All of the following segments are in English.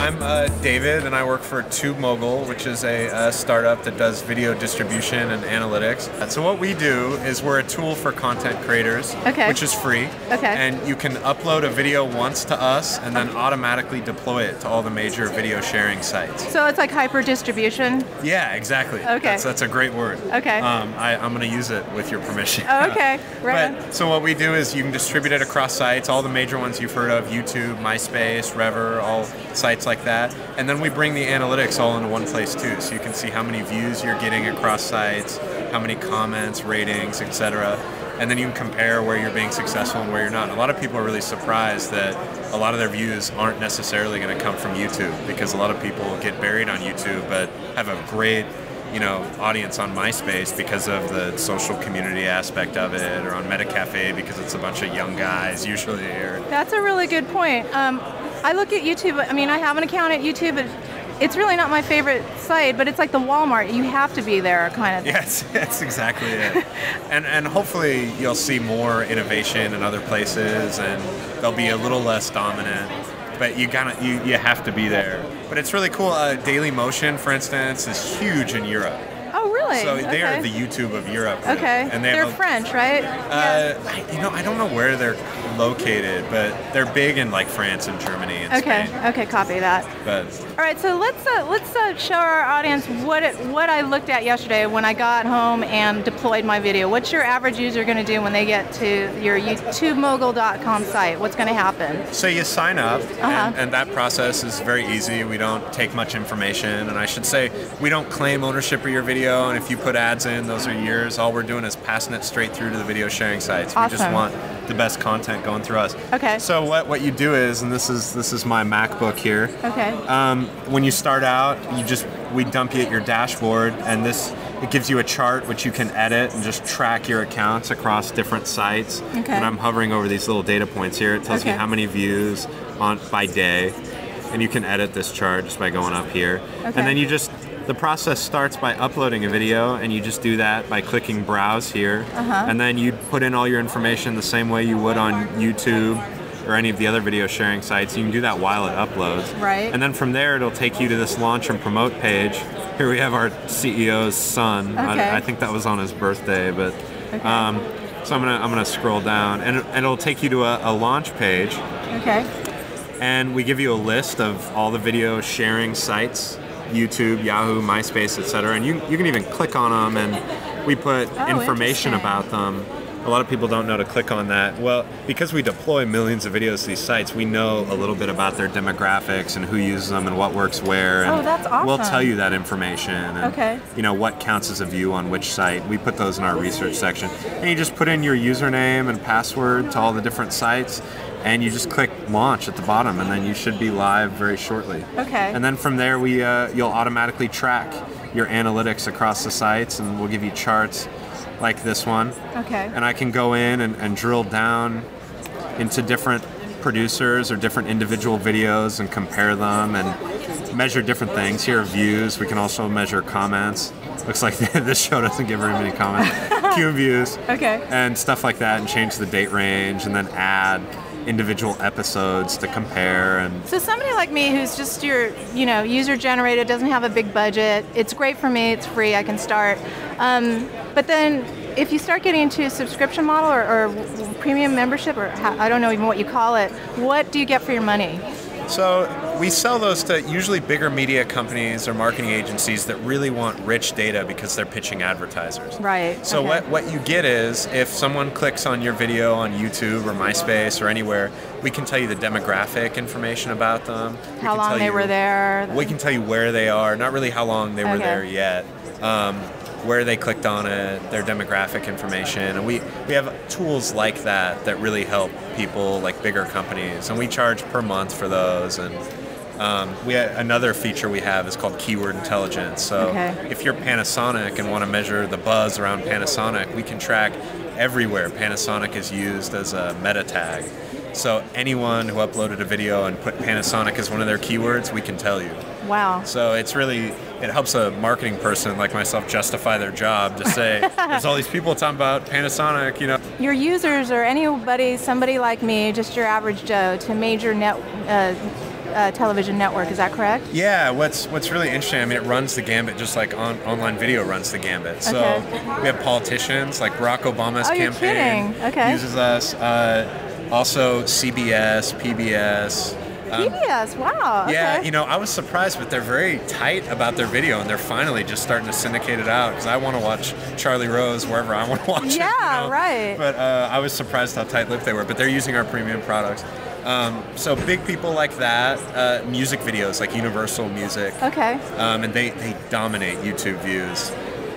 I'm David, and I work for TubeMogul, which is a startup that does video distribution and analytics. So what we do is we're a tool for content creators, which is free. And you can upload a video once to us and then automatically deploy it to all the major video sharing sites. So it's like hyper distribution? Yeah, exactly. That's a great word. I'm going to use it with your permission. So what we do is you can distribute it across sites, all the major ones you've heard of, YouTube, MySpace, Rever, all sites like that. And then we bring the analytics all into one place too. So you can see how many views you're getting across sites, how many comments, ratings, etc. And then you can compare where you're being successful and where you're not. A lot of people are really surprised that a lot of their views aren't necessarily going to come from YouTube, because a lot of people get buried on YouTube but have a great audience on MySpace because of the social community aspect of it, or on MetaCafe because it's a bunch of young guys usually. That's a really good point. I look at YouTube, I mean, I have an account at YouTube, but it's really not my favorite site, but it's like the Walmart. You have to be there kind of thing. Yes, that's exactly it. and hopefully you'll see more innovation in other places, and they'll be a little less dominant. But you have to be there. But it's really cool. Daily Motion, for instance, is huge in Europe. Oh, really? So they are the YouTube of Europe. Really. And they're French, right? I don't know where they're located, but they're big in like France and Germany and Spain. Okay, copy that. All right, so let's show our audience what I looked at yesterday when I got home and deployed my video. What's your average user going to do when they get to your TubeMogul.com site? What's going to happen? So you sign up, and that process is very easy. We don't take much information, and I should say we don't claim ownership of your video. And if you put ads in, those are yours. All we're doing is passing it straight through to the video sharing sites. We just want the best content going through us. So what you do is, and this is my MacBook here. When you start out, we dump you at your dashboard, and it gives you a chart which you can edit and just track your accounts across different sites. And I'm hovering over these little data points here. It tells you how many views by day, and you can edit this chart just by going up here. And then the process starts by uploading a video, and you just do that by clicking Browse here. And then you put in all your information the same way you would on YouTube or any of the other video sharing sites. You can do that while it uploads. And then from there, it'll take you to this launch and promote page. Here we have our CEO's son. I think that was on his birthday, but so I'm gonna scroll down, and it'll take you to a launch page. And we give you a list of all the video sharing sites. YouTube, Yahoo, MySpace, etc. And you can even click on them, and we put information about them. A lot of people don't know to click on that. Well, because we deploy millions of videos to these sites, we know a little bit about their demographics and who uses them and what works where. And that's awesome. We'll tell you that information and what counts as a view on which site. We put those in our research section. And you just put in your username and password to all the different sites, and you just click launch at the bottom, and then you should be live very shortly. And then from there, you'll automatically track your analytics across the sites, and we'll give you charts like this one. And I can go in and drill down into different producers or different individual videos and compare them and measure different things. Here are views. We can also measure comments. Looks like this show doesn't give very many comments. Q views. And stuff like that, and change the date range, and then add individual episodes to compare. And so somebody like me who's just your user generated, doesn't have a big budget, it's great for me, it's free, I can start. But then if you start getting into a subscription model or premium membership, or I don't know even what you call it, what do you get for your money? So we sell those to usually bigger media companies or marketing agencies that really want rich data because they're pitching advertisers. So what you get is, if someone clicks on your video on YouTube or MySpace or anywhere, we can tell you the demographic information about them. How long they were there. We can tell you where they are, not really how long they were there yet. Where they clicked on it, their demographic information, and we have tools like that really help people, like bigger companies, and we charge per month for those. And another feature we have is called keyword intelligence. So if you're Panasonic and want to measure the buzz around Panasonic, we can track everywhere Panasonic is used as a meta tag. So anyone who uploaded a video and put Panasonic as one of their keywords, we can tell you. Wow. So it helps a marketing person like myself justify their job to say, there's all these people talking about Panasonic, Your users, or somebody like me, just your average Joe, to major television network. Is that correct? Yeah, what's really interesting, I mean, it runs the gambit just like online video runs the gambit. So we have politicians, like Barack Obama's campaign uses us. Also CBS, PBS. PBS, wow. Yeah, you know, I was surprised, but they're very tight about their video, and they're finally just starting to syndicate it out, because I want to watch Charlie Rose wherever I want to watch it. Yeah, right. But I was surprised how tight-lipped they were, but they're using our premium products. So big people like that, music videos like Universal Music. Okay. And they dominate YouTube views.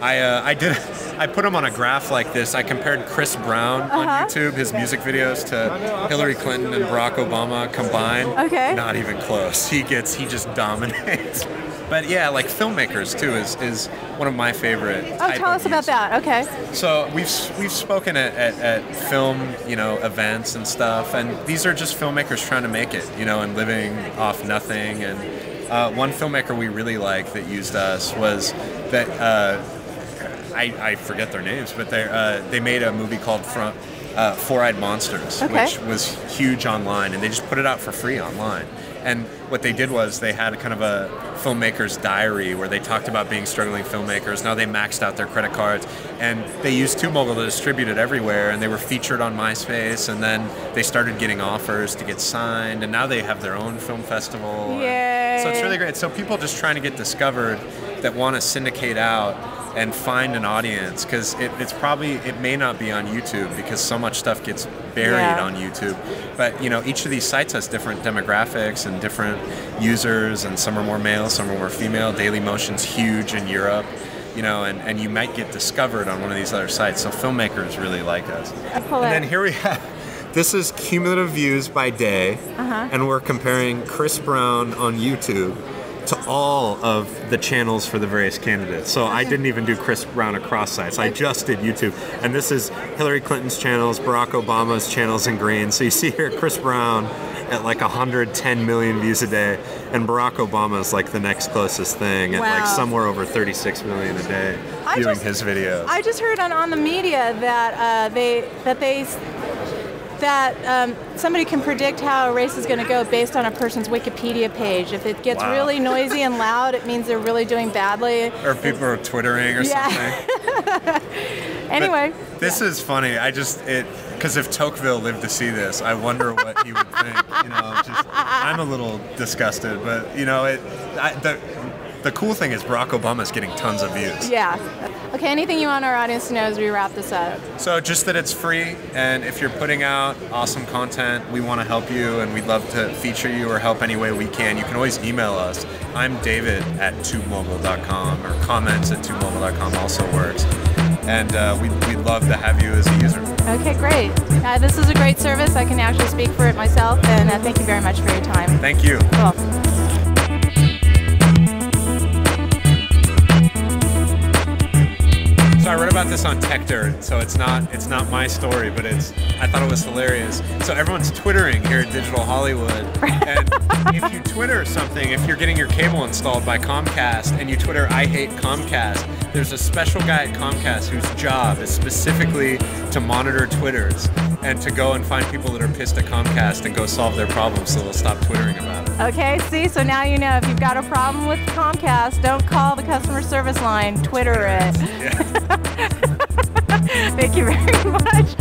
I put him on a graph like this. I compared Chris Brown on YouTube, his music videos, to Hillary Clinton and Barack Obama combined. Okay. Not even close. He just dominates. But yeah, like filmmakers too is one of my favorite. Oh, tell us about that. Okay. So we've spoken at film, events and stuff, and these are just filmmakers trying to make it, and living off nothing. And one filmmaker we really liked that used us was that I forget their names, but they made a movie called Four-Eyed Monsters, which was huge online, and they just put it out for free online. And what they did was they had kind of a filmmaker's diary where they talked about being struggling filmmakers. Now they maxed out their credit cards, and they used TubeMogul to distribute it everywhere, and they were featured on MySpace, and then they started getting offers to get signed, and now they have their own film festival. Yay. So it's really great. So people just trying to get discovered that want to syndicate out and find an audience, because it may not be on YouTube, because so much stuff gets buried on YouTube. But each of these sites has different demographics and different users, and some are more male, some are more female. Dailymotion's huge in Europe, and you might get discovered on one of these other sites. So filmmakers really like us. And then here we have, this is cumulative views by day, and we're comparing Chris Brown on YouTube to all of the channels for the various candidates. So I didn't even do Chris Brown across sites. I just did YouTube. And this is Hillary Clinton's channels, Barack Obama's channels in green. So you see here Chris Brown at like 110 million views a day, and Barack Obama's like the next closest thing at like somewhere over 36 million a day viewing his videos. I just heard on the media that somebody can predict how a race is going to go based on a person's Wikipedia page. If it gets really noisy and loud, it means they're really doing badly. Or people are twittering or something. Anyway. But this is funny. Because if Tocqueville lived to see this, I wonder what he would think. I'm a little disgusted, but the cool thing is Barack Obama's getting tons of views. Yeah. Okay, anything you want our audience to know as we wrap this up? So just that it's free, and if you're putting out awesome content, we want to help you, and we'd love to feature you or help any way we can. You can always email us. I'm David at TubeMogul.com, or comments at TubeMogul.com also works. And we'd love to have you as a user. Okay, great. This is a great service. I can actually speak for it myself, and thank you very much for your time. Thank you. Cool. So I read about this on Tech Dirt, so it's not my story, but I thought it was hilarious. So everyone's twittering here at Digital Hollywood, and if you Twitter something, if you're getting your cable installed by Comcast and you Twitter "I hate Comcast," there's a special guy at Comcast whose job is specifically to monitor Twitters and to go and find people that are pissed at Comcast and go solve their problems so they'll stop twittering about it. Okay, see, so now you know if you've got a problem with Comcast, don't call the customer service line, Twitter it. Yeah. Thank you very much.